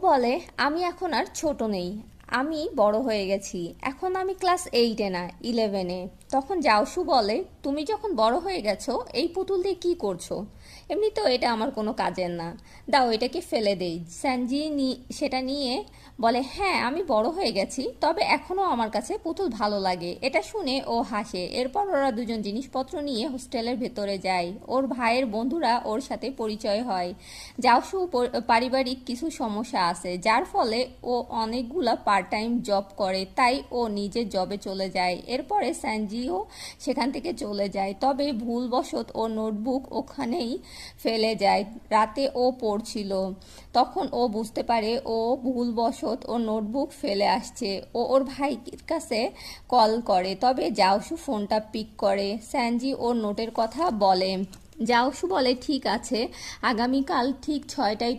বলে, আমি এখন আর ছোট নেই, আমি বড় হয়ে গেছি, এখন আমি ক্লাস 8-এ না 11-এ। তখন জাওশু বলে, তুমি যখন বড় হয়ে গেছো এই পুতুল দিয়ে কি করছো? এমনিতেও এটা আমার কোনো কাজের না, দাও এটাকে ফেলে দেই। স্যানজি সেটা নিয়ে বলে, হ্যাঁ আমি বড় হয়ে গেছি, তবে এখনও আমার কাছে পুতুল ভালো লাগে। এটা শুনে ও হাসে। এরপর ওরা দুজন জিনিসপত্র নিয়ে হোস্টেলের ভেতরে যায়। ওর ভাইয়ের বন্ধুরা ওর সাথে পরিচয় হয়। জাওশু পারিবারিক কিছু সমস্যা আছে, যার ফলে ও অনেকগুলা পার্ট টাইম জব করে, তাই ও নিজের জবে চলে যায়। এরপরে স্যানজিও সেখান থেকে চলে যায়, তবে ভুলবশত ও নোটবুক ওখানেই ফেলে যায়। রাতে ও পড়ছিল, তখন ও বুঝতে পারে ও ভুলবশত ও নোটবুক ফেলে আসছে। ও ওর ভাইয়ের কাছে কল করে, তবে জাওশু ফোনটা পিক করে। স্যানজি ওর নোটের কথা বলে। জাওশু বলে, ঠিক আছে, আগামীকাল ঠিক 6টায়